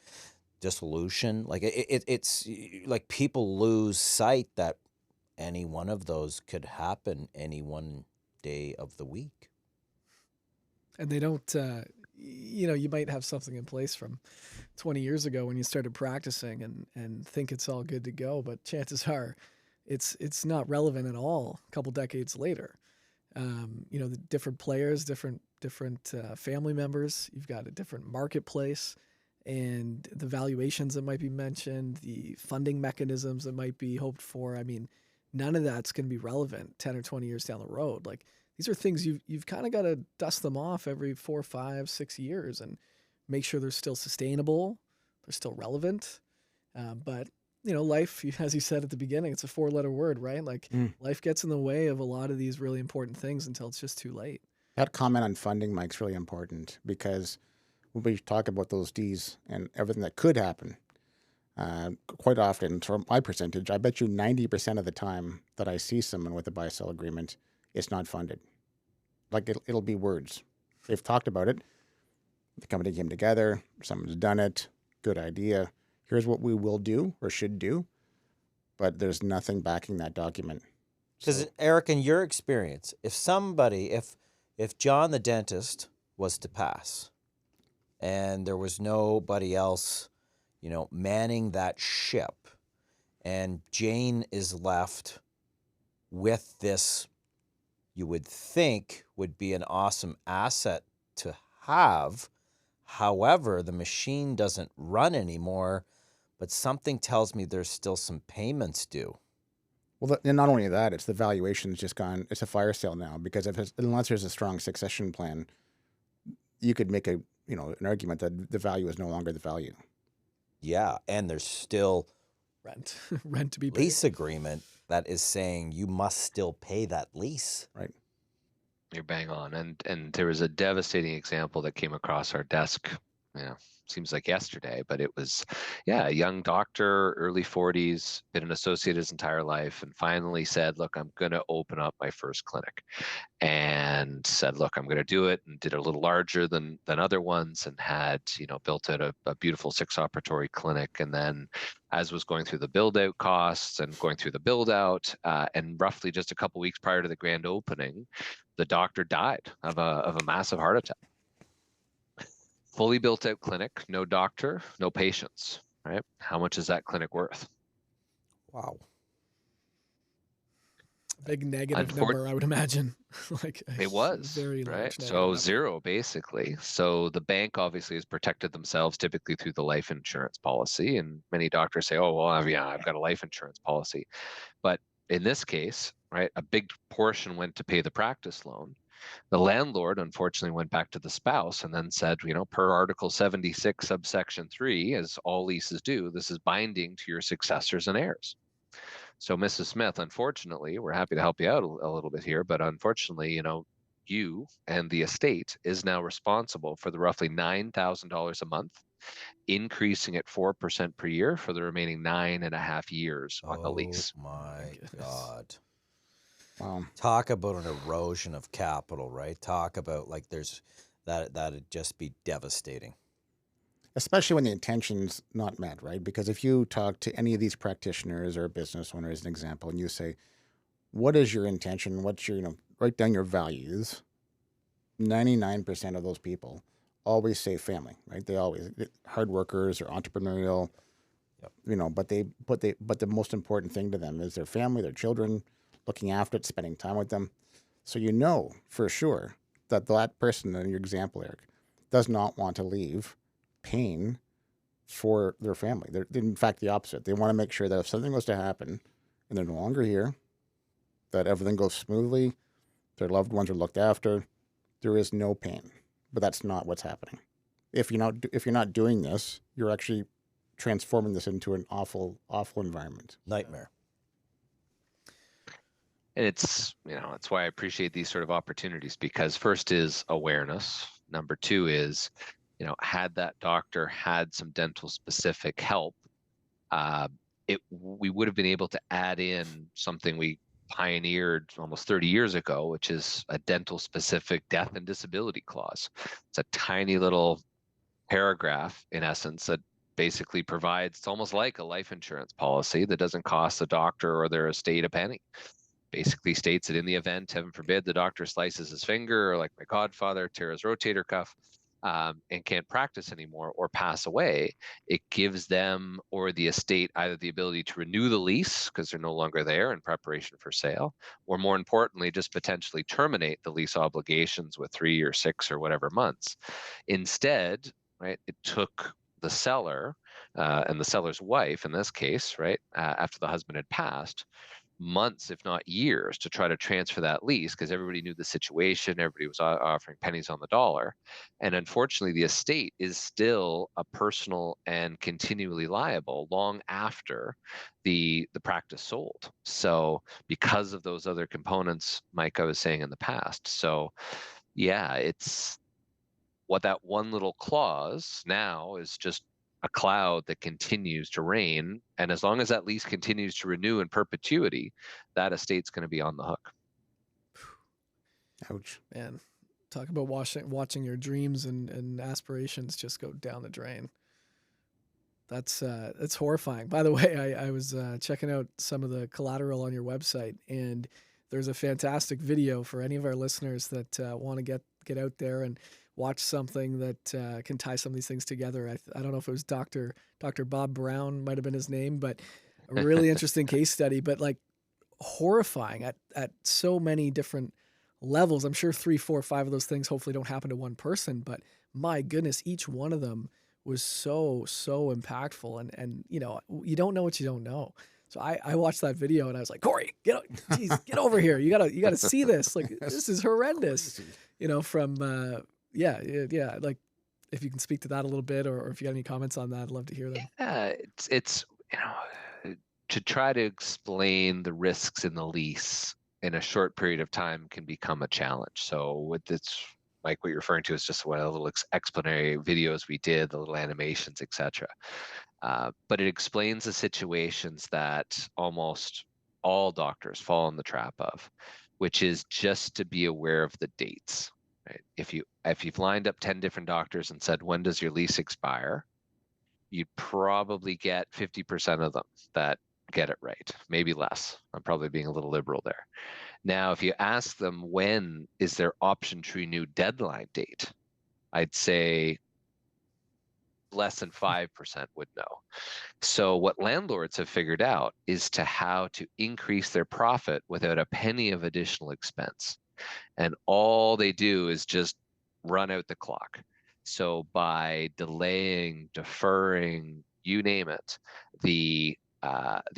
dissolution. Like it's like people lose sight that any one of those could happen any one day of the week. And they don't, you might have something in place from 20 years ago when you started practicing and think it's all good to go, but chances are it's not relevant at all a couple decades later. The different players, different family members, you've got a different marketplace, and the valuations that might be mentioned, the funding mechanisms that might be hoped for. I mean, none of that's going to be relevant 10 or 20 years down the road. Like, these are things you've kind of got to dust them off every 4, 5, 6 years and make sure they're still sustainable, they're still relevant. But life, as you said at the beginning, it's a 4-letter word, right? Like life gets in the way of a lot of these really important things until it's just too late. That comment on funding, Mike's really important, because when we talk about those Ds and everything that could happen, quite often, from my percentage, I bet you 90% of the time that I see someone with a buy-sell agreement, it's not funded. Like it'll be words. They've talked about it. The company came together. Someone's done it. Good idea. Here's what we will do or should do. But there's nothing backing that document. Because Eric, in your experience, if John the dentist was to pass and there was nobody else, manning that ship, and Jane is left with this, you would think would be an awesome asset to have. However, the machine doesn't run anymore, but something tells me there's still some payments due. Well, and not only that, it's the valuation's just gone. It's a fire sale now, because unless there's a strong succession plan, you could make an argument that the value is no longer the value. Yeah, and there's still rent to be paid. Lease agreement that is saying you must still pay that lease. Right. You're bang on. And there was a devastating example that came across our desk, seems like yesterday, but it was, yeah, a young doctor, early 40s, been an associate his entire life, and finally said, look, I'm going to open up my first clinic. And said, look, I'm going to do it, and did it a little larger than other ones, and had, built out a beautiful 6 operatory clinic. And then as was going through the build out costs and going through the build out, and roughly just a couple weeks prior to the grand opening, the doctor died of a massive heart attack. Fully built out clinic, no doctor, no patients, right? How much is that clinic worth? Wow. Big negative number, I would imagine. Like it was very large, right. So number. Zero, basically. So the bank obviously has protected themselves typically through the life insurance policy, and many doctors say, "Oh, well, I've got a life insurance policy," but in this case, right, a big portion went to pay the practice loan. The landlord, unfortunately, went back to the spouse and then said, per Article 76, subsection 3, as all leases do, this is binding to your successors and heirs. So, Mrs. Smith, unfortunately, we're happy to help you out a little bit here, but unfortunately, you and the estate is now responsible for the roughly $9,000 a month, increasing at 4% per year for the remaining 9.5 years on the lease. Oh my God. Wow. Talk about an erosion of capital, right? Talk about like that'd just be devastating. Especially when the intention's not met, right? Because if you talk to any of these practitioners or business owners, as an example, and you say, what is your intention? What's your, write down your values. 99% of those people always say family, right? They always, hard workers or entrepreneurial, but the most important thing to them is their family, their children, looking after it, spending time with them. So for sure that person in your example, Eric, does not want to leave pain for their family. They're, in fact, the opposite. They want to make sure that if something was to happen and they're no longer here, that everything goes smoothly, their loved ones are looked after, there is no pain. But that's not what's happening. If you're not doing this, you're actually transforming this into an awful, awful environment. Nightmare. And it's why I appreciate these sort of opportunities, because first is awareness. Number two is, had that doctor had some dental specific help, we would have been able to add in something we pioneered almost 30 years ago, which is a dental specific death and disability clause. It's a tiny little paragraph, in essence, that basically provides, it's almost like a life insurance policy that doesn't cost the doctor or their estate a penny. Basically states that in the event, heaven forbid, the doctor slices his finger, or like my godfather, tear his rotator cuff, and can't practice anymore or pass away, it gives them or the estate either the ability to renew the lease because they're no longer there in preparation for sale, or more importantly, just potentially terminate the lease obligations with 3 or 6 or whatever months. Instead, right, it took the seller and the seller's wife in this case, right, after the husband had passed, months, if not years, to try to transfer that lease because everybody knew the situation. Everybody was offering pennies on the dollar. And unfortunately, the estate is still a personal and continually liable long after the practice sold. So because of those other components, Mike, I was saying in the past. So yeah, it's what that one little clause now is just a cloud that continues to rain. And as long as that lease continues to renew in perpetuity, that estate's going to be on the hook. Ouch. Man, talk about watching your dreams and aspirations just go down the drain. That's horrifying. By the way, I was checking out some of the collateral on your website, and there's a fantastic video for any of our listeners that want to get out there and watch something that can tie some of these things together. I don't know if it was Dr. Bob Brown might have been his name, but a really interesting case study, but like horrifying at so many different levels. I'm sure 3, 4, 5 of those things hopefully don't happen to one person, but my goodness, each one of them was so impactful. And you don't know what you don't know. So I watched that video and I was like, Corey, get over here. You gotta see this. Like, this is horrendous. From yeah. Like, if you can speak to that a little bit, or if you got any comments on that, I'd love to hear them. Yeah, it's to try to explain the risks in the lease in a short period of time can become a challenge. So with this, Mike, what you're referring to is just one of the little explanatory videos we did, the little animations, etc. But it explains the situations that almost all doctors fall in the trap of, which is just to be aware of the dates. Right? If you've lined up 10 different doctors and said, when does your lease expire? You'd probably get 50% of them that get it right, maybe less. I'm probably being a little liberal there. Now, if you ask them when is their option to renew deadline date, I'd say less than 5% would know. So what landlords have figured out is how to increase their profit without a penny of additional expense. And all they do is just run out the clock. So by delaying, deferring, you name it, the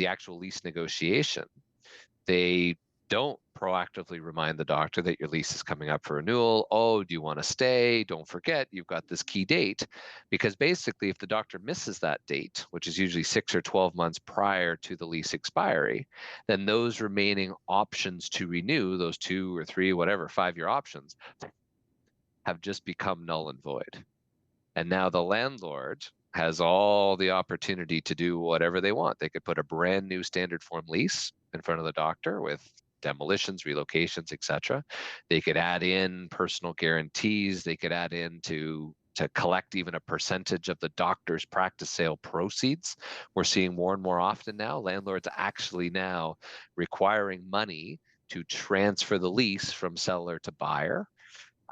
actual lease negotiation, they don't proactively remind the doctor that your lease is coming up for renewal. Oh, do you want to stay? Don't forget, you've got this key date. Because basically, if the doctor misses that date, which is usually 6 or 12 months prior to the lease expiry, then those remaining options to renew, those 2 or 3, whatever, 5-year options, have just become null and void. And now the landlord has all the opportunity to do whatever they want. They could put a brand new standard form lease in front of the doctor with demolitions, relocations, etc. They could add in personal guarantees. They could add in to collect even a percentage of the doctor's practice sale proceeds. We're seeing more and more often now, landlords actually now requiring money to transfer the lease from seller to buyer.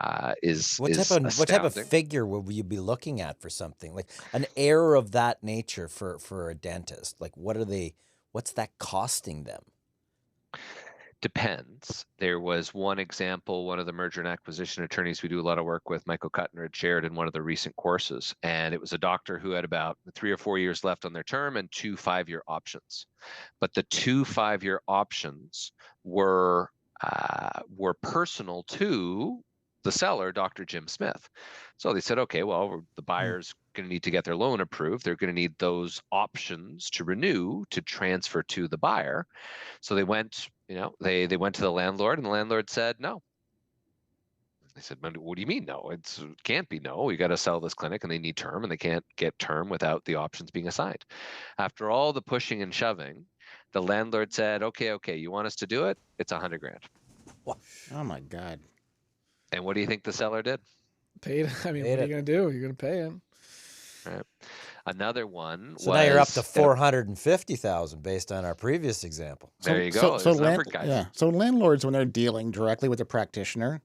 What type of astounding. figure will you be looking at for something like an error of that nature for a dentist? Like, what's that costing them? Depends. There was one example, one of the merger and acquisition attorneys we do a lot of work with, Michael Kuttner, had shared in one of the recent courses. And it was a doctor who had about 3 or 4 years left on their term and 2 5-year options. But the 2 5-year options were personal to the seller, Dr. Jim Smith. So they said, okay, well, the buyer's going to need to get their loan approved. They're going to need those options to renew to transfer to the buyer. So they went, they went to the landlord, and the landlord said no. They said, what do you mean no? It can't be no. We got to sell this clinic, and they need term, and they can't get term without the options being assigned. After all the pushing and shoving, the landlord said, okay, you want us to do it? It's $100,000. Oh my God. And what do you think the seller did? Paid. I mean, what are you going to do? You're going to pay him. Right. Another one so now you're up to 450,000 based on our previous example. There you go. So landlords, when they're dealing directly with a practitioner,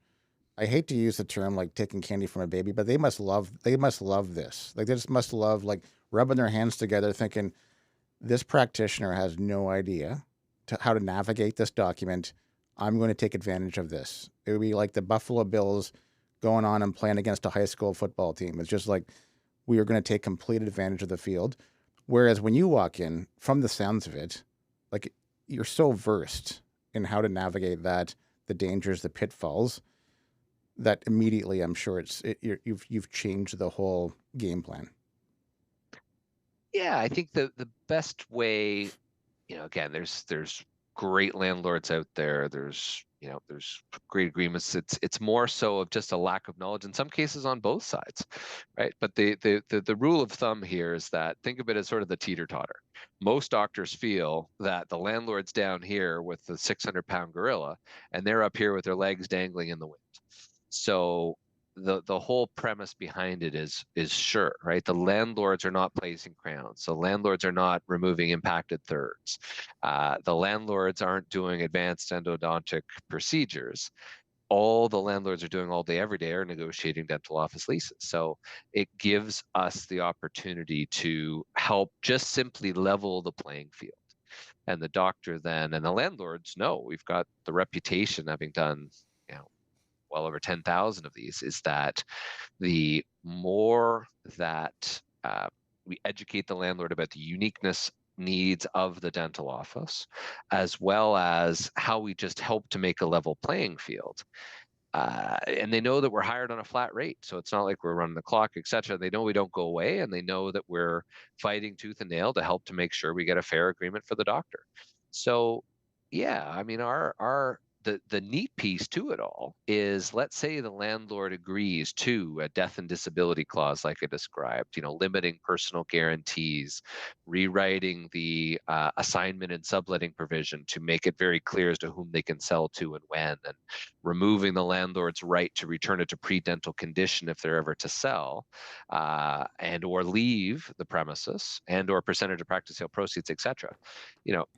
I hate to use the term like taking candy from a baby, but they must love this. Like, they just must love like rubbing their hands together, thinking this practitioner has no idea how to navigate this document. I'm going to take advantage of this. It would be like the Buffalo Bills going on and playing against a high school football team. It's just like, we are going to take complete advantage of the field. Whereas when you walk in, from the sounds of it, like, you're so versed in how to navigate that, the dangers, the pitfalls, that immediately I'm sure you've changed the whole game plan. Yeah, I think the best way, again, there's great landlords out there. There's great agreements. It's more so of just a lack of knowledge in some cases on both sides, right? But the rule of thumb here is that, think of it as sort of the teeter-totter. Most doctors feel that the landlord's down here with the 600-pound gorilla, and they're up here with their legs dangling in the wind. So the whole premise behind it is sure, right? The landlords are not placing crowns. The landlords are not removing impacted thirds. The landlords aren't doing advanced endodontic procedures. All the landlords are doing all day, every day, are negotiating dental office leases. So it gives us the opportunity to help just simply level the playing field. And the doctor then, and the landlords know, we've got the reputation, having done, well over 10,000 of these, is that the more that we educate the landlord about the uniqueness needs of the dental office, as well as how we just help to make a level playing field. And they know that we're hired on a flat rate, so it's not like we're running the clock, etc. They know we don't go away, and they know that we're fighting tooth and nail to help to make sure we get a fair agreement for the doctor. So, yeah, I mean, the neat piece to it all is, let's say the landlord agrees to a death and disability clause like I described, limiting personal guarantees, rewriting the assignment and subletting provision to make it very clear as to whom they can sell to and when, and removing the landlord's right to return it to pre-dental condition if they're ever to sell, and or leave the premises, and or percentage of practice sale proceeds, etc.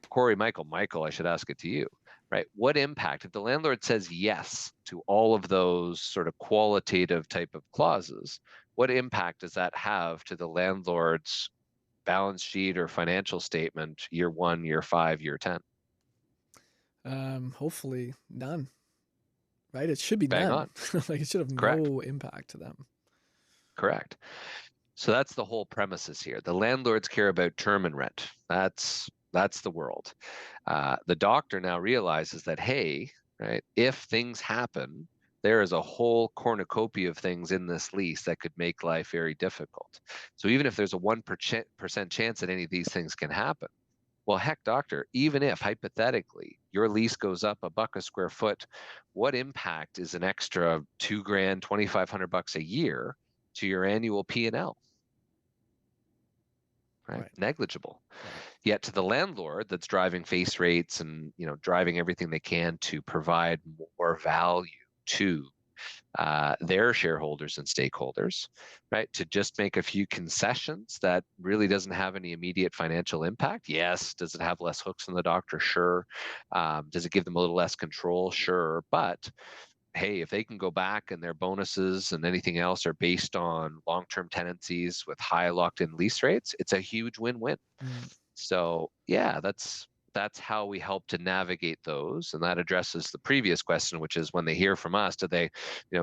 Corey, Michael, I should ask it to you. Right? What impact, if the landlord says yes to all of those sort of qualitative type of clauses, what impact does that have to the landlord's balance sheet or financial statement year 1, year 5, year 10? Hopefully none. Right? It should be Bang none. on. Like, it should have Correct. no impact to them. Correct. So that's the whole premises here. The landlords care about term and rent. That's the world. The doctor now realizes that, hey, right, if things happen, there is a whole cornucopia of things in this lease that could make life very difficult. So even if there's a 1% chance that any of these things can happen, well, heck, doctor, even if hypothetically your lease goes up $1 a square foot, what impact is an extra $2,000, $2,500 a year to your annual P&L? Right? Negligible. Right. Yet to the landlord that's driving face rates and driving everything they can to provide more value to their shareholders and stakeholders, right? To just make a few concessions that really doesn't have any immediate financial impact. Yes. Does it have less hooks on the doctor? Sure. Does it give them a little less control? Sure. But hey, if they can go back and their bonuses and anything else are based on long-term tenancies with high locked-in lease rates, it's a huge win-win. So yeah, that's how we help to navigate those, and that addresses the previous question, which is, when they hear from us, do they,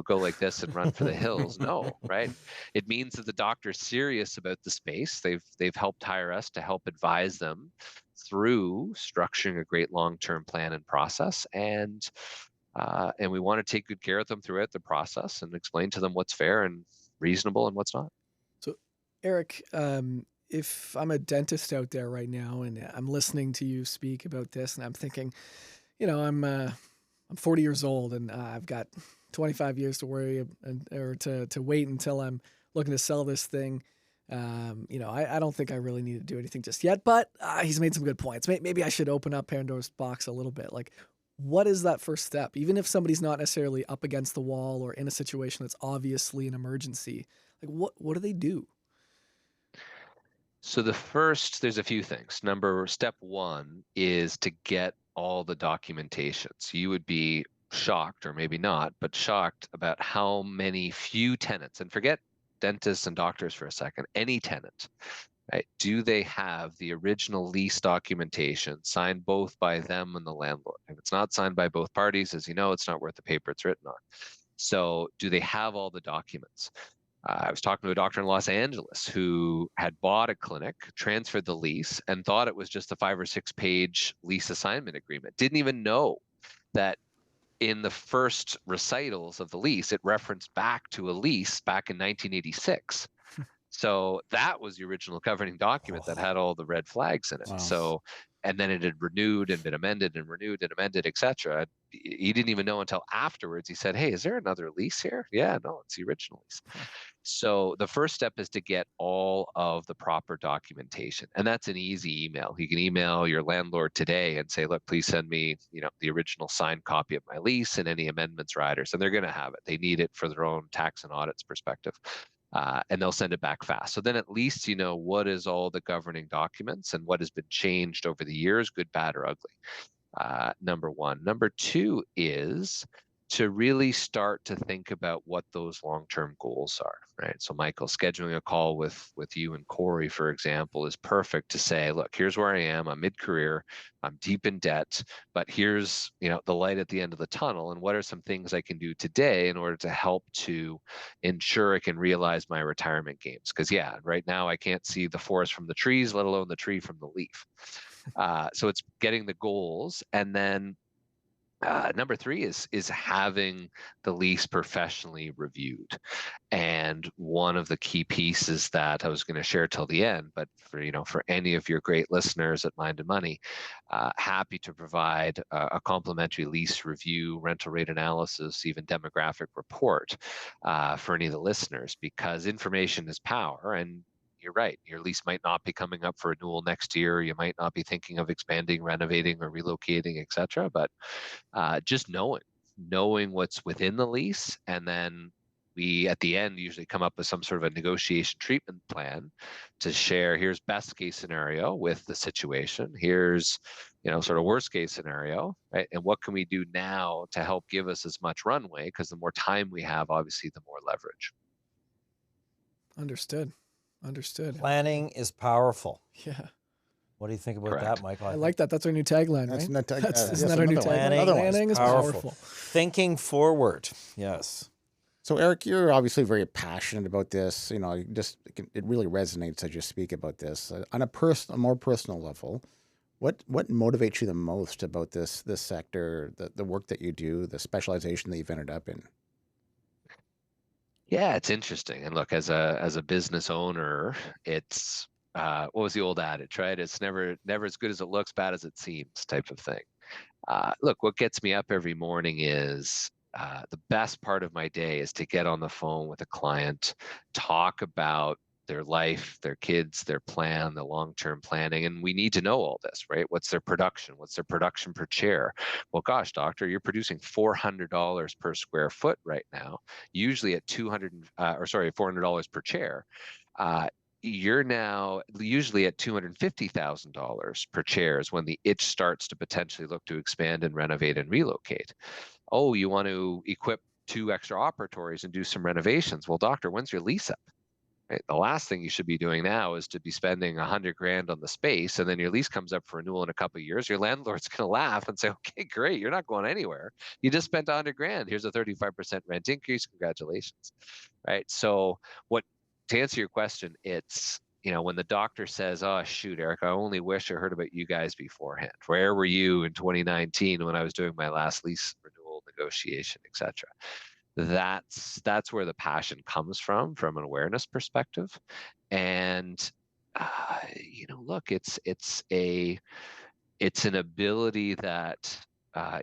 go like this and run for the hills? No, right? It means that the doctor's serious about the space. They've helped hire us to help advise them through structuring a great long-term plan and process, and we want to take good care of them throughout the process and explain to them what's fair and reasonable and what's not. So, Eric, if I'm a dentist out there right now and I'm listening to you speak about this, and I'm thinking, I'm 40 years old and I've got 25 years to worry or to wait until I'm looking to sell this thing. I don't think I really need to do anything just yet, but he's made some good points. Maybe I should open up Pandora's box a little bit. Like, what is that first step? Even if somebody's not necessarily up against the wall or in a situation that's obviously an emergency, like what do they do? So there's a few things. Step one is to get all the documentation. So you would be shocked, or maybe not, but shocked about how many few tenants, and forget dentists and doctors for a second, any tenant, right? Do they have the original lease documentation signed both by them and the landlord? If it's not signed by both parties, as you know, it's not worth the paper it's written on. So do they have all the documents? I was talking to a doctor in Los Angeles who had bought a clinic, transferred the lease, and thought it was just a 5 or 6 page lease assignment agreement. Didn't even know that in the first recitals of the lease, it referenced back to a lease back in 1986. So that was the original governing document that had all the red flags in it. Wow. So, and then it had renewed and been amended and renewed and amended, etc. He didn't even know until afterwards. He said, "Hey, is there another lease here?" "Yeah, no, it's the original lease." So the first step is to get all of the proper documentation. And that's an easy email. You can email your landlord today and say, "Look, please send me, the original signed copy of my lease and any amendments riders." And they're going to have it. They need it for their own tax and audits perspective. And they'll send it back fast. So then at least you know what is all the governing documents and what has been changed over the years, good, bad, or ugly. Number one. Number two is to really start to think about what those long-term goals are, right? So Michael, scheduling a call with you and Corey, for example, is perfect to say, look, here's where I am. I'm mid-career. I'm deep in debt, but here's, the light at the end of the tunnel. And what are some things I can do today in order to help to ensure I can realize my retirement gains? Because right now I can't see the forest from the trees, let alone the tree from the leaf. So it's getting the goals, and then Number three is having the lease professionally reviewed. And one of the key pieces that I was going to share till the end, but for any of your great listeners at Mind and Money, happy to provide a complimentary lease review, rental rate analysis, even demographic report for any of the listeners, because information is power. And you're right, your lease might not be coming up for renewal next year. You might not be thinking of expanding, renovating, or relocating, etc. But just knowing what's within the lease, and then we at the end usually come up with some sort of a negotiation treatment plan to share. Here's best case scenario with the situation. Here's sort of worst case scenario, right? And what can we do now to help give us as much runway? Because the more time we have, obviously, the more leverage. Understood. Planning is powerful. Yeah. What do you think about Correct. that, Michael? I like that. That's our new tagline, That's right? not tag- That's, yes, isn't that our new another one. tagline? Another one. Planning is powerful. Thinking forward. Yes. So, Eric, you're obviously very passionate about this. It really resonates as you speak about this on a more personal level. What motivates you the most about this sector, the work that you do, the specialization that you've ended up in? Yeah, it's interesting. And look, as a business owner, it's what was the old adage, right? It's never as good as it looks, bad as it seems, type of thing. Look, what gets me up every morning is the best part of my day is to get on the phone with a client, talk about their life, their kids, their plan, the long-term planning. And we need to know all this, right? What's their production? What's their production per chair? Well, gosh, doctor, you're producing $400 per square foot right now, usually at $400 per chair. You're now usually at $250,000 per chair is when the itch starts to potentially look to expand and renovate and relocate. Oh, you want to equip 2 extra operatories and do some renovations. Well, doctor, when's your lease up? Right? The last thing you should be doing now is to be spending $100,000 on the space, and then your lease comes up for renewal in a couple of years. Your landlord's going to laugh and say, "Okay, great, you're not going anywhere. You just spent $100,000. Here's a 35% rent increase. Congratulations." Right? So, to answer your question, it's when the doctor says, "Oh shoot, Eric, I only wish I heard about you guys beforehand. Where were you in 2019 when I was doing my last lease renewal negotiation, etc." That's where the passion comes from an awareness perspective. And look, it's an ability that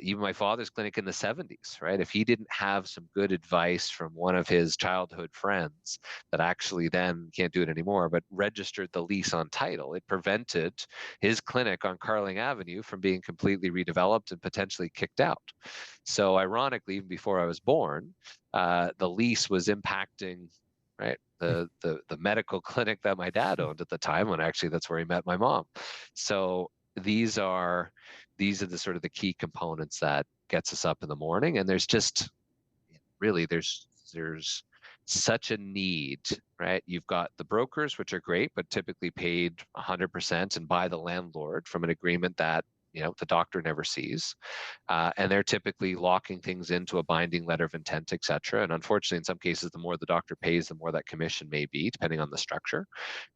even my father's clinic in the 70s, right? If he didn't have some good advice from one of his childhood friends that actually then can't do it anymore, but registered the lease on title, it prevented his clinic on Carling Avenue from being completely redeveloped and potentially kicked out. So ironically, even before I was born, the lease was impacting, right, the medical clinic that my dad owned at the time, when actually that's where he met my mom. So these are the sort of the key components that gets us up in the morning. And there's just really there's such a need, right? You've got the brokers, which are great, but typically paid 100% and by the landlord from an agreement that the doctor never sees, and they're typically locking things into a binding letter of intent, etc. And unfortunately, in some cases, the more the doctor pays, the more that commission may be, depending on the structure,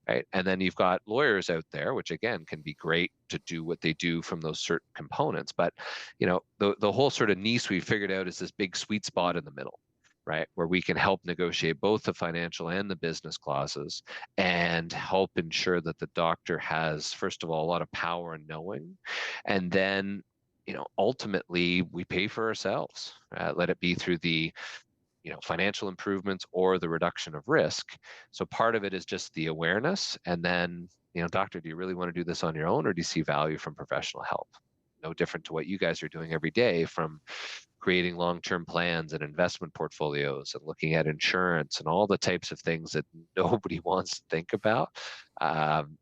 right? And then you've got lawyers out there, which again can be great to do what they do from those certain components, but the whole sort of niche we figured out is this big sweet spot in the middle, right, where we can help negotiate both the financial and the business clauses and help ensure that the doctor has, first of all, a lot of power in knowing, and then ultimately we pay for ourselves, let it be through the financial improvements or the reduction of risk. So part of it is just the awareness, and then doctor, do you really want to do this on your own, or do you see value from professional help? No different to what you guys are doing every day, from creating long-term plans and investment portfolios and looking at insurance and all the types of things that nobody wants to think about,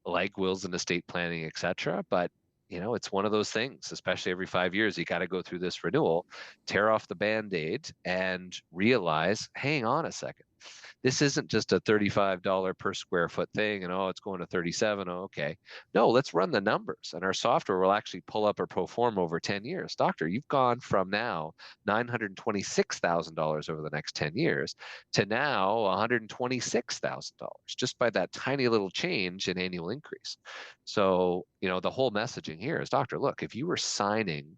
like wills and estate planning, etc. But it's one of those things, especially every 5 years, you got to go through this renewal, tear off the Band-Aid and realize, hang on a second, this isn't just a $35 per square foot thing and it's going to 37. Oh, okay. No, let's run the numbers, and our software will actually pull up a pro forma over 10 years. Doctor, you've gone from now $926,000 over the next 10 years to now $126,000 just by that tiny little change in annual increase. So, the whole messaging here is, doctor, look, if you were signing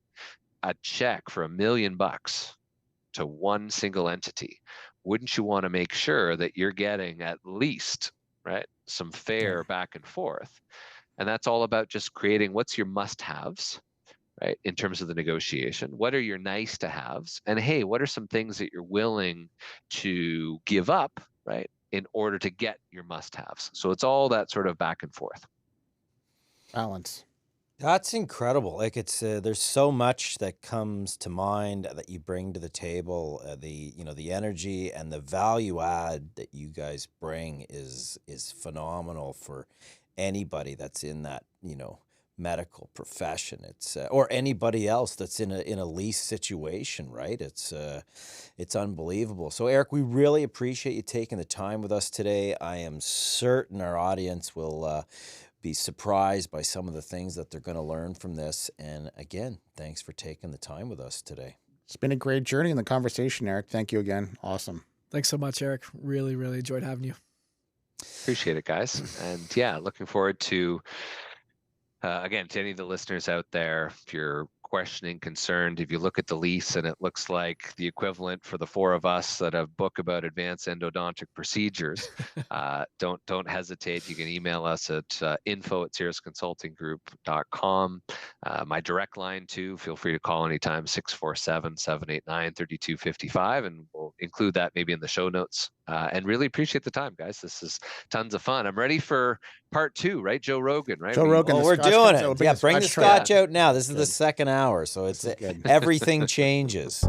a check for $1 million to one single entity, wouldn't you want to make sure that you're getting at least, right, some fair back and forth? And that's all about just creating what's your must-haves, right, in terms of the negotiation. What are your nice-to-haves? And hey, what are some things that you're willing to give up, right, in order to get your must-haves? So it's all that sort of back and forth. Balance. That's incredible. Like there's so much that comes to mind that you bring to the table. The energy and the value add that you guys bring is phenomenal for anybody that's in that, medical profession. It's or anybody else that's in a lease situation, right? It's unbelievable. So Eric, we really appreciate you taking the time with us today. I am certain our audience will be surprised by some of the things that they're going to learn from this. And again, thanks for taking the time with us today. It's been a great journey in the conversation, Eric. Thank you again. Awesome. Thanks so much, Eric. Really, really enjoyed having you. Appreciate it, guys. And yeah, looking forward to, again, to any of the listeners out there, if you're questioning, concerned, if you look at the lease and it looks like the equivalent for the four of us that have book about advanced endodontic procedures, don't hesitate. You can email us at info@cirrusconsultinggroup.com. My direct line too, feel free to call anytime, 647-789-3255, and we'll include that maybe in the show notes. And really appreciate the time, guys. This is tons of fun. I'm ready for part 2, right? Joe Rogan, right? Joe Rogan. Oh, we're doing it. Yeah, bring the scotch out now. This is the second hour, so it's everything changes.